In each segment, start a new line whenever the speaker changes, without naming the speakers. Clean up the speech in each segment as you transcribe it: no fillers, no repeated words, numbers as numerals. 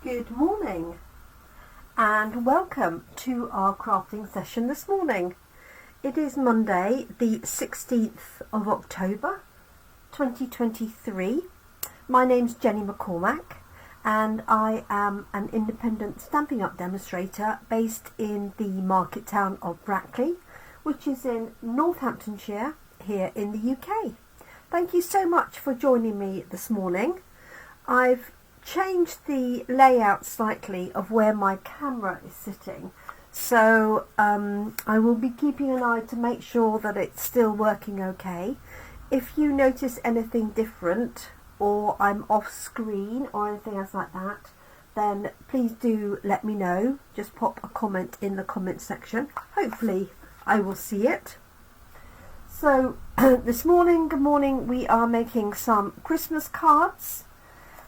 Good morning and welcome to our crafting session this morning. It is Monday the 16th of October 2023. My name's Jenny McCormack and I am an independent Stampin' Up demonstrator based in the market town of Brackley, which is in Northamptonshire here in the UK. Thank you so much for joining me this morning. I've changed the layout slightly of where my camera is sitting, so I will be keeping an eye to make sure that it's still working okay. If you notice anything different or I'm off screen or anything else like that, then please do let me know. Just pop a comment in the comment section. Hopefully I will see it. So this morning, good morning, we are making some Christmas cards.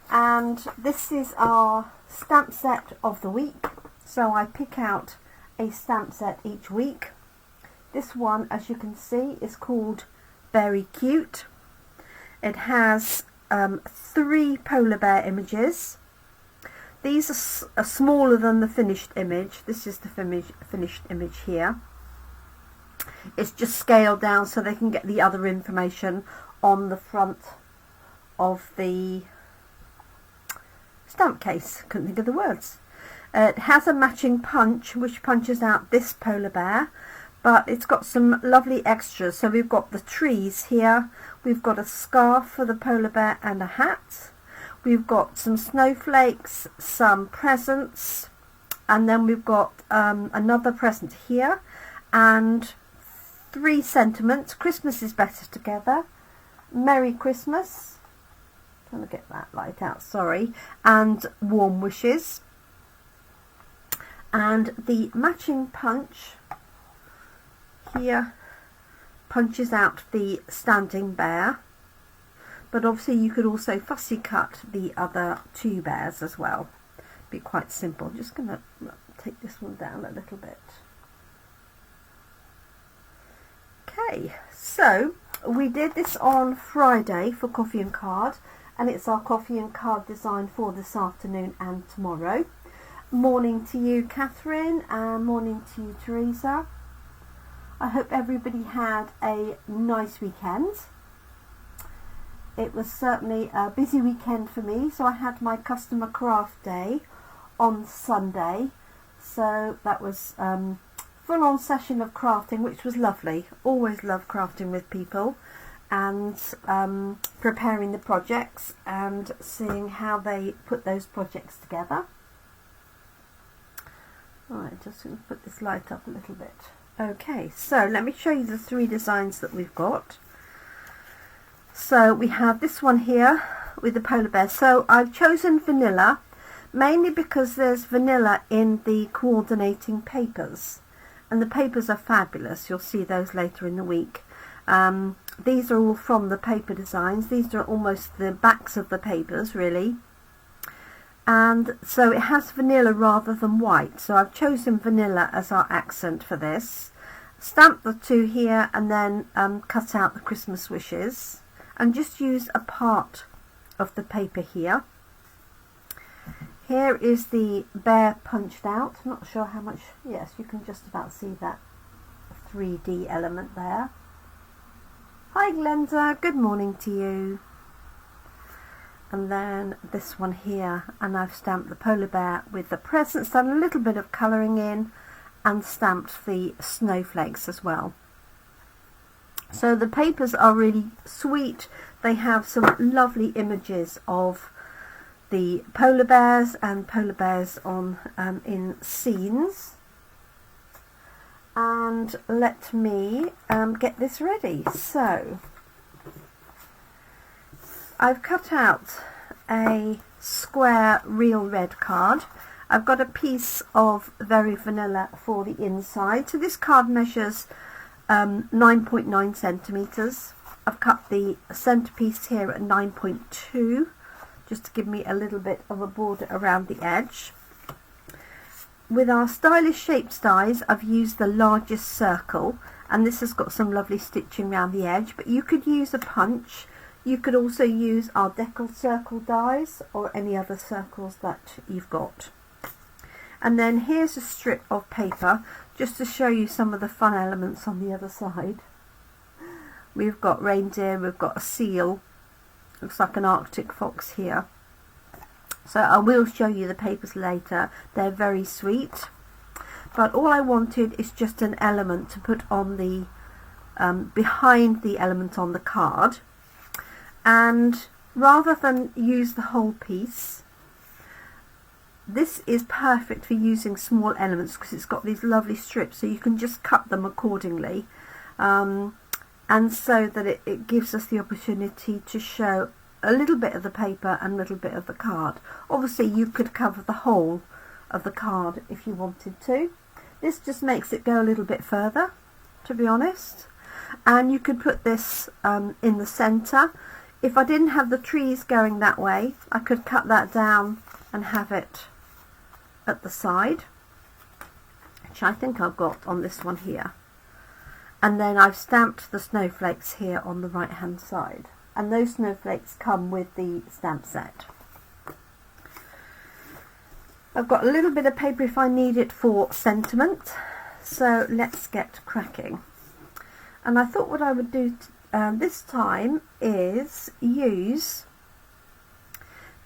And this is our stamp set of the week, so I pick out a stamp set each week. This one, as you can see, is called Beary Cute. It has 3 polar bear images. These are smaller than the finished image. This is the finished image here. It's just scaled down so they can get the other information on the front of the stamp case. Couldn't think of the words. It has a matching punch which punches out this polar bear, but it's got some lovely extras. So we've got the trees here, we've got a scarf for the polar bear and a hat, we've got some snowflakes, some presents, and then we've got another present here, and 3 sentiments. Christmas is better together, Merry Christmas, trying to get that light out, sorry, and warm wishes. And the matching punch here punches out the standing bear, but obviously you could also fussy cut the other 2 bears as well. Be quite simple. I'm just going to take this one down a little bit. Okay, so we did this on Friday for Coffee and Card, and it's our coffee and card design for this afternoon and tomorrow. Morning to you, Catherine, and morning to you, Teresa. I hope everybody had a nice weekend. It was certainly a busy weekend for me, so I had my customer craft day on Sunday, so that was full-on session of crafting, which was lovely. Always love crafting with people and preparing the projects and seeing how they put those projects together. Alright, just going to put this light up a little bit. Okay, so let me show you the 3 designs that we've got. So we have this one here with the polar bear. So I've chosen vanilla mainly because there's vanilla in the coordinating papers, and the papers are fabulous. You'll see those later in the week. These are all from the paper designs. These are almost the backs of the papers, really. And so it has vanilla rather than white. So I've chosen vanilla as our accent for this. Stamp the 2 here and then cut out the Christmas wishes. And just use a part of the paper here. Here is the bear punched out. I'm not sure how much. Yes, you can just about see that 3D element there. Hi Glenda, good morning to you. And then this one here, and I've stamped the polar bear with the presents, done a little bit of colouring in, and stamped the snowflakes as well. So the papers are really sweet. They have some lovely images of the polar bears and polar bears on in scenes. And let me get this ready. So I've cut out a square real red card. I've got a piece of very vanilla for the inside. So this card measures 9.9 centimeters. I've cut the centerpiece here at 9.2 just to give me a little bit of a border around the edge. With our stylish shaped dies, I've used the largest circle, and this has got some lovely stitching around the edge, but you could use a punch, You could also use our decal circle dies or any other circles that you've got. And then here's a strip of paper just to show you some of the fun elements on the other side. We've got reindeer, we've got a seal, looks like an Arctic fox here. So I will show you the papers later, they're very sweet. But all I wanted is just an element to put on the, behind the element on the card. And rather than use the whole piece, this is perfect for using small elements because it's got these lovely strips, so you can just cut them accordingly, and so that it gives us the opportunity to show a little bit of the paper and a little bit of the card. Obviously you could cover the whole of the card if you wanted to. This just makes it go a little bit further, to be honest. And you could put this in the centre. If I didn't have the trees going that way, I could cut that down and have it at the side, which I think I've got on this one here. And then I've stamped the snowflakes here on the right hand side. And those snowflakes come with the stamp set. I've got a little bit of paper if I need it for sentiment. So let's get cracking. And I thought what I would do this time is use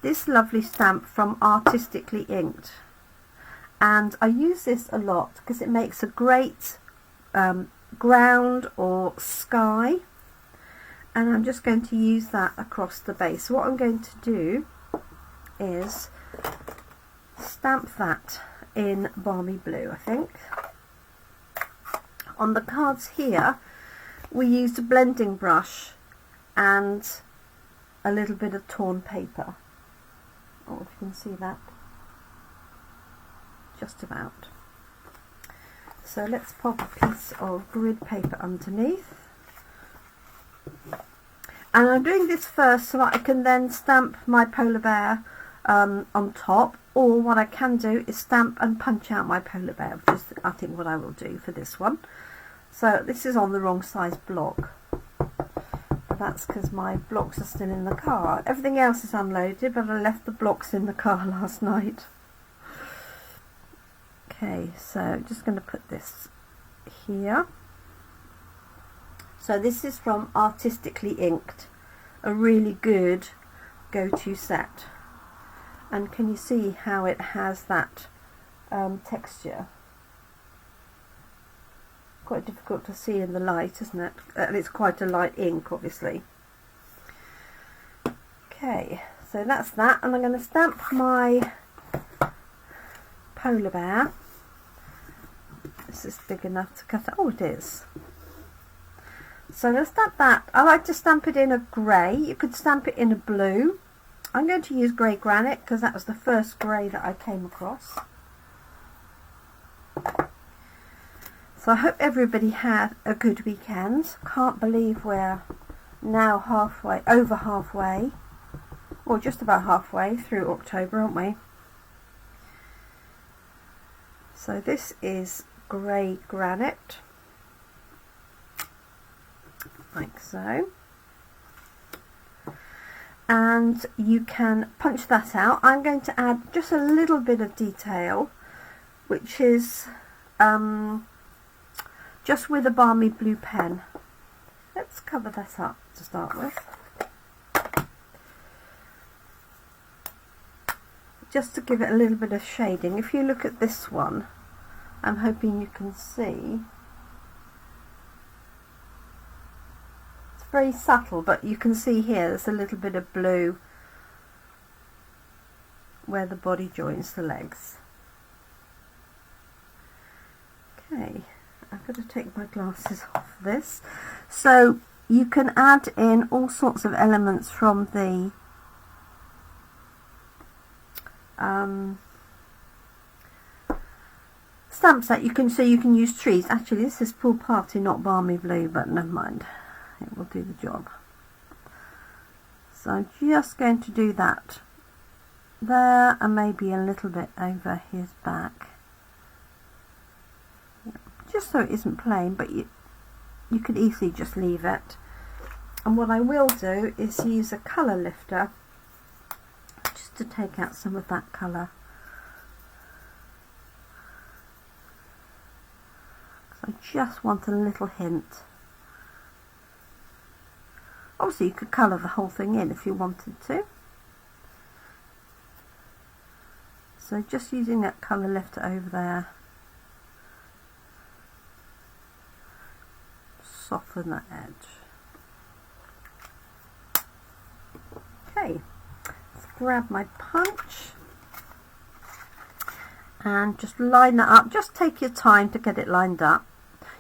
this lovely stamp from Artistically Inked, and I use this a lot because it makes a great ground or sky, and I'm just going to use that across the base. So what I'm going to do is stamp that in Balmy Blue, I think. On the cards here we used a blending brush and a little bit of torn paper. Oh, if you can see that. Just about. So let's pop a piece of grid paper underneath. And I'm doing this first so that I can then stamp my polar bear on top, or what I can do is stamp and punch out my polar bear, which is I think what I will do for this one. So this is on the wrong size block. That's because my blocks are still in the car. Everything else is unloaded, but I left the blocks in the car last night. Okay, so just going to put this here. So this is from Artistically Inked, a really good go-to set. And can you see how it has that texture? Quite difficult to see in the light, isn't it? And it's quite a light ink, obviously. Okay, so that's that, and I'm going to stamp my polar bear. This is big enough to cut it. Oh, it is. So I'm going to stamp that. I like to stamp it in a grey. You could stamp it in a blue. I'm going to use grey granite because that was the first grey that I came across. So I hope everybody had a good weekend. Can't believe we're now over halfway, or just about halfway through October, aren't we? So this is grey granite, like so. And you can punch that out. I'm going to add just a little bit of detail, which is just with a Balmy Blue pen. Let's cover that up to start with. Just to give it a little bit of shading. If you look at this one, I'm hoping you can see. It's very subtle, but you can see here there's a little bit of blue where the body joins the legs. Okay. I've got to take my glasses off this. So you can add in all sorts of elements from the stamp set. You can use trees. Actually, this is Pool Party, not Balmy Blue, but never mind. It will do the job. So I'm just going to do that there, and maybe a little bit over his back. Just so it isn't plain, but you could easily just leave it. And what I will do is use a colour lifter just to take out some of that colour. I just want a little hint. Obviously you could colour the whole thing in if you wanted to. So just using that colour lifter over there. Soften that edge. Okay, let's grab my punch and just line that up. Just take your time to get it lined up.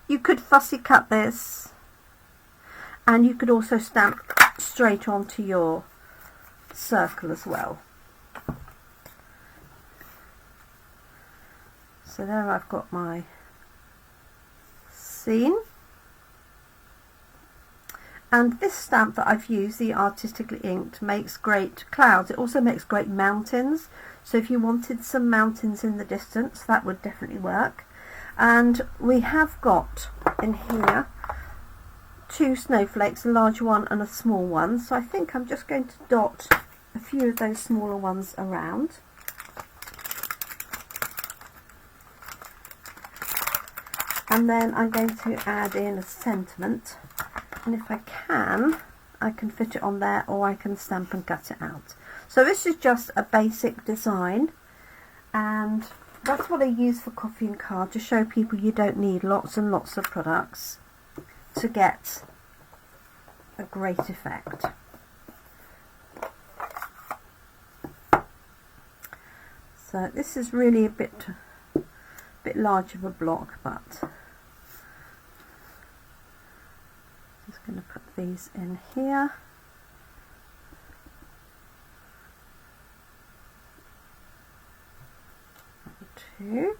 You could fussy cut this, and you could also stamp straight onto your circle as well. So there I've got my scene. And this stamp that I've used, the Artistically Inked, makes great clouds. It also makes great mountains. So if you wanted some mountains in the distance, that would definitely work. And we have got in here 2 snowflakes, a large one and a small one. So I think I'm just going to dot a few of those smaller ones around. And then I'm going to add in a sentiment. And if I can fit it on there, or I can stamp and cut it out. So this is just a basic design, and that's what I use for coffee and card, to show people you don't need lots and lots of products to get a great effect. So this is really a bit large of a block, but just going to put these in here. 2,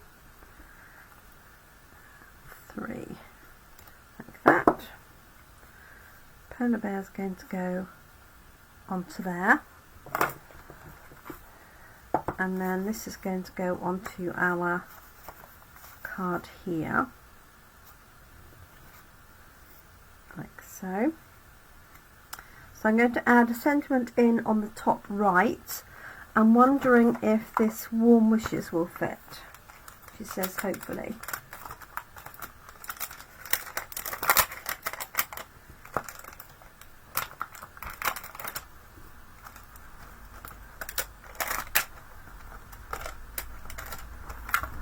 3, like that. Polar bear is going to go onto there, and then this is going to go onto our card here, like so. So I'm going to add a sentiment in on the top right. I'm wondering if this warm wishes will fit. She says hopefully.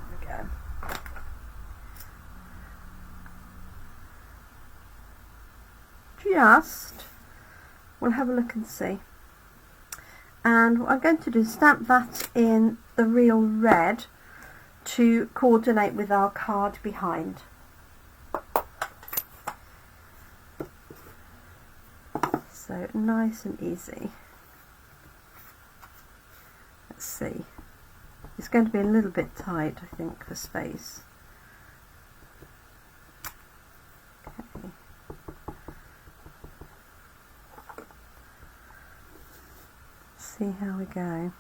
There we go. We'll have a look and see. And what I'm going to do is stamp that in the real red to coordinate with our card behind. So nice and easy. Let's see. It's going to be a little bit tight, I think, for space. Okay. See how we go.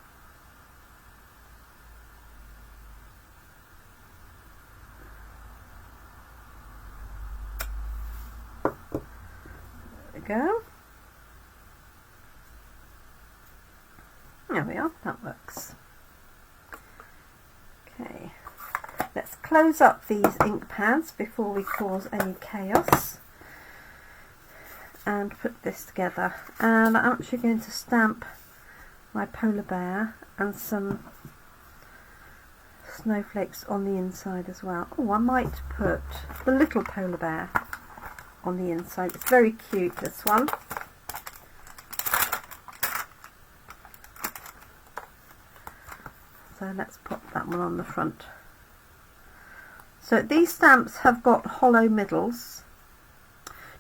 There we go. There we are, that works. Okay, let's close up these ink pads before we cause any chaos and put this together. And I'm actually going to stamp my polar bear and some snowflakes on the inside as well. Oh, I might put the little polar bear on the inside. It's very cute, this one. So let's pop that one on the front. So these stamps have got hollow middles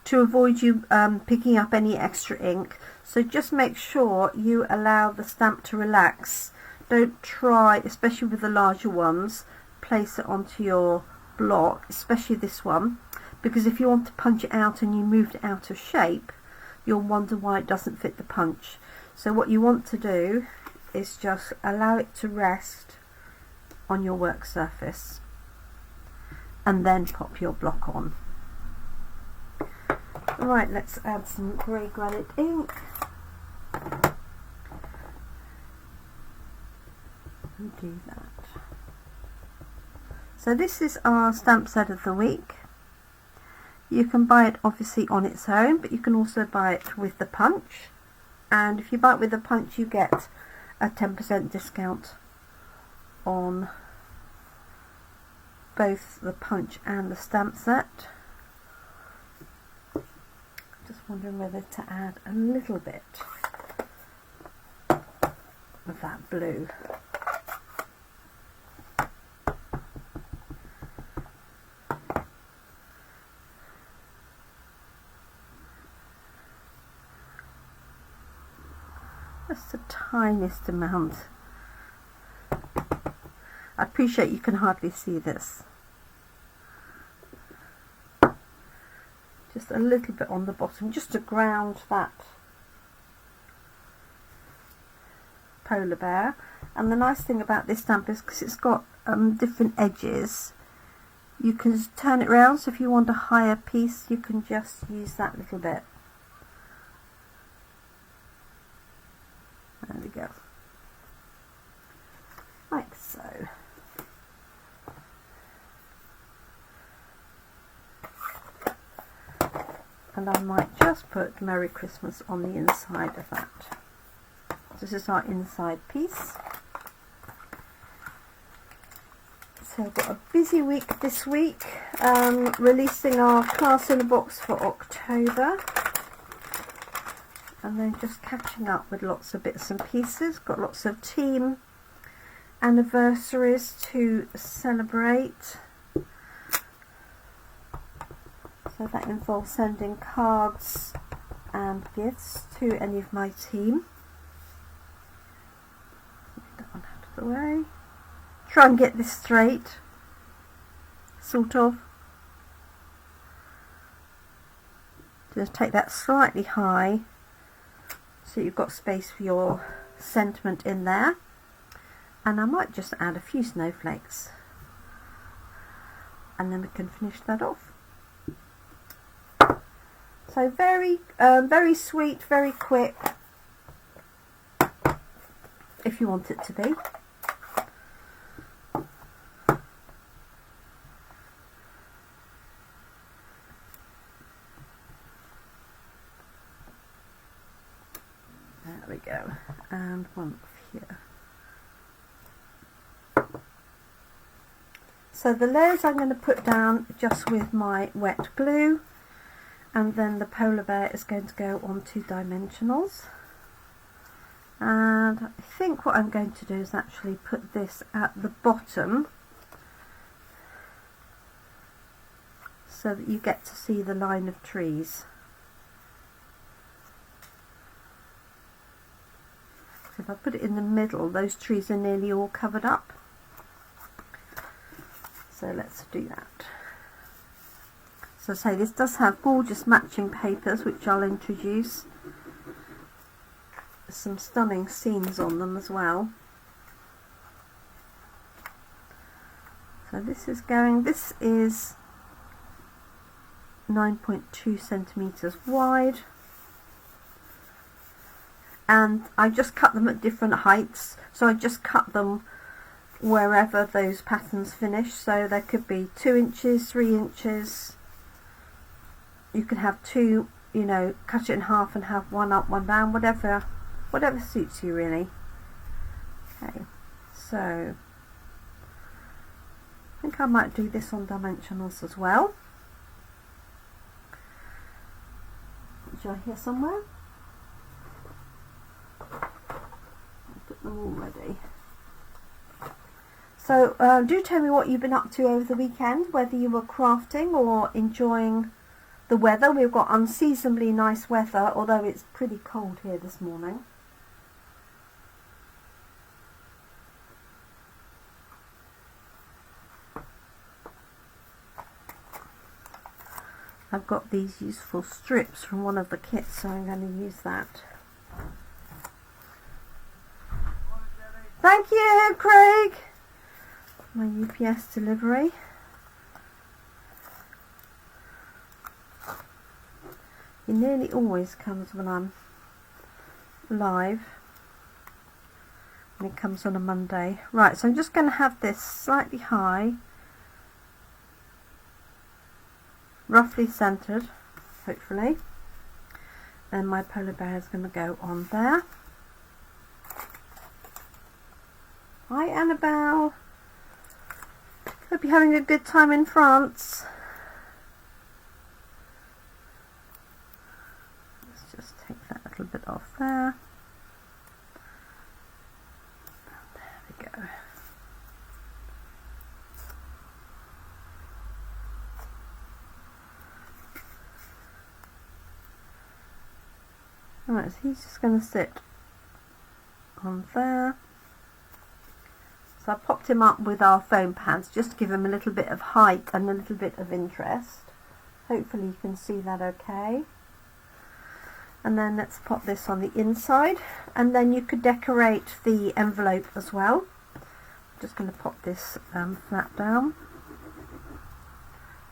to avoid you picking up any extra ink. So just make sure you allow the stamp to relax. Don't try, especially with the larger ones, place it onto your block, especially this one, because if you want to punch it out and you moved it out of shape, you'll wonder why it doesn't fit the punch. So what you want to do is just allow it to rest on your work surface and then pop your block on. Right, let's add some grey granite ink. And do that. So this is our stamp set of the week. You can buy it obviously on its own, but you can also buy it with the punch. And if you buy it with the punch, you get a 10% discount on both the punch and the stamp set. Just wondering whether to add a little bit of that blue. Just the tiniest amount. I appreciate you can hardly see this. Just a little bit on the bottom, just to ground that polar bear. And the nice thing about this stamp is because it's got different edges, you can turn it around, so if you want a higher piece you can just use that little bit. There we go, like so. And I might just put Merry Christmas on the inside of that. This is our inside piece. So I've got a busy week this week, releasing our class in a box for October. And then just catching up with lots of bits and pieces. Got lots of team anniversaries to celebrate. So that involves sending cards and gifts to any of my team. Get that one out of the way. Try and get this straight, sort of. Just take that slightly high, so you've got space for your sentiment in there. And I might just add a few snowflakes, and then we can finish that off. So very sweet, very quick, if you want it to be. There we go, and one here. So the layers I'm going to put down just with my wet glue. And then the polar bear is going to go on 2 dimensionals. And I think what I'm going to do is actually put this at the bottom, so that you get to see the line of trees. So if I put it in the middle, those trees are nearly all covered up. So let's do that. So say this does have gorgeous matching papers, which I'll introduce. Some stunning scenes on them as well. So this is 9.2 centimeters wide. And I just cut them at different heights. So I just cut them wherever those patterns finish. So there could be 2 inches, 3 inches. You can have 2, you know, cut it in half and have 1 up, 1 down, whatever suits you really. Okay, so I think I might do this on dimensionals as well. Which are here somewhere. I'll put them all ready. So do tell me what you've been up to over the weekend, whether you were crafting or enjoying the weather. We've got unseasonably nice weather, although it's pretty cold here this morning. I've got these useful strips from one of the kits, so I'm going to use that. Thank you, Craig. My UPS delivery. It nearly always comes when I'm live, and it comes on a Monday. Right, so I'm just going to have this slightly high, roughly centered, hopefully, and my polar bear is going to go on there. Hi Annabelle, hope you're having a good time in France. Let's just take that little bit off there. There we go. Right, so he's just going to sit on there. So I popped him up with our foam pads just to give him a little bit of height and a little bit of interest. Hopefully you can see that okay. And then let's pop this on the inside, and then you could decorate the envelope as well. I'm just going to pop this flat down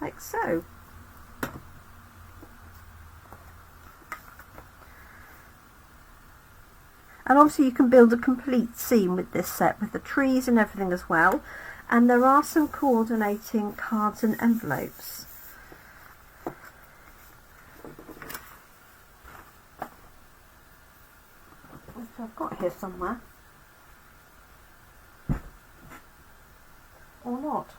like so. And obviously you can build a complete scene with this set, with the trees and everything as well. And there are some coordinating cards and envelopes. Which I've got here somewhere. Or not.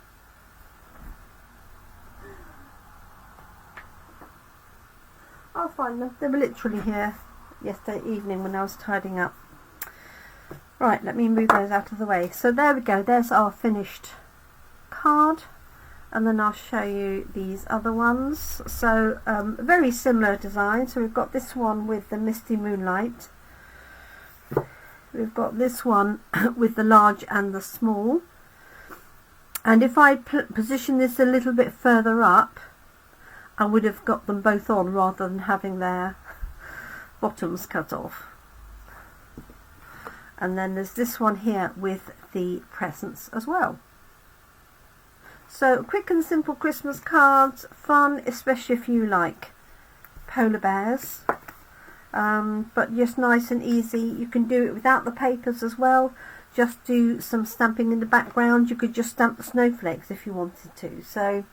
I'll find them. They were literally here yesterday evening when I was tidying up. Right, let me move those out of the way. So there we go, there's our finished card, and then I'll show you these other ones. So very similar design. So we've got this one with the misty moonlight, we've got this one with the large and the small, and if I position this a little bit further up, I would have got them both on rather than having their bottoms cut off. And then there's this one here with the presents as well. So quick and simple Christmas cards, fun, especially if you like polar bears, but just nice and easy. You can do it without the papers as well, just do some stamping in the background. You could just stamp the snowflakes if you wanted to. So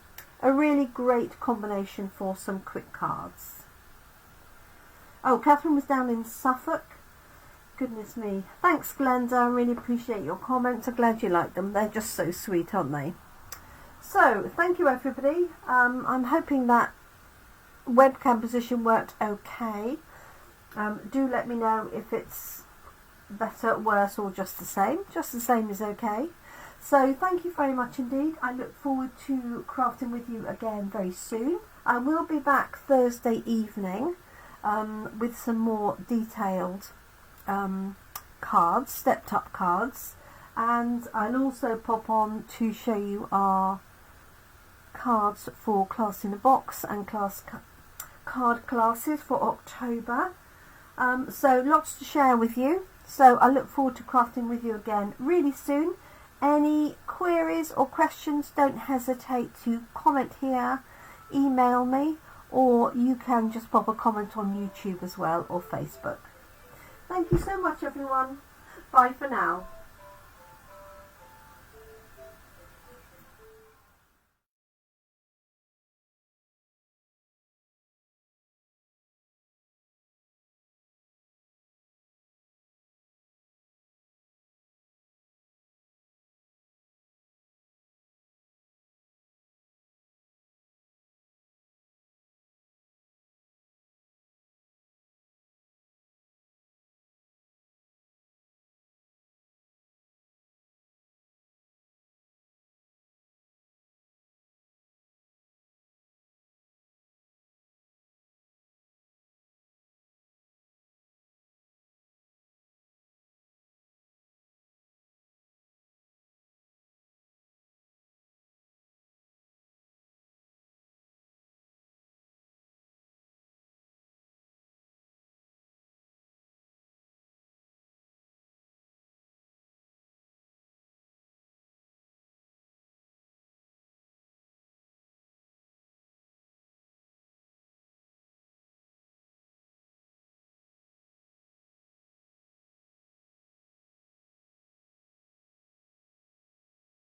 a really great combination for some quick cards. Oh, Catherine was down in Suffolk. Goodness me. Thanks, Glenda. I really appreciate your comments. I'm glad you like them. They're just so sweet, aren't they? So, thank you, everybody. I'm hoping that webcam position worked okay. Do let me know if it's better, worse, or just the same. Just the same is okay. So, thank you very much indeed. I look forward to crafting with you again very soon. I will be back Thursday evening with some more detailed cards, stepped up cards, and I'll also pop on to show you our cards for Class in a Box and card classes for October. So lots to share with you. So I look forward to crafting with you again really soon. Any queries or questions, don't hesitate to comment here, email me, or you can just pop a comment on YouTube as well, or Facebook. Thank you so much, everyone. Bye for now.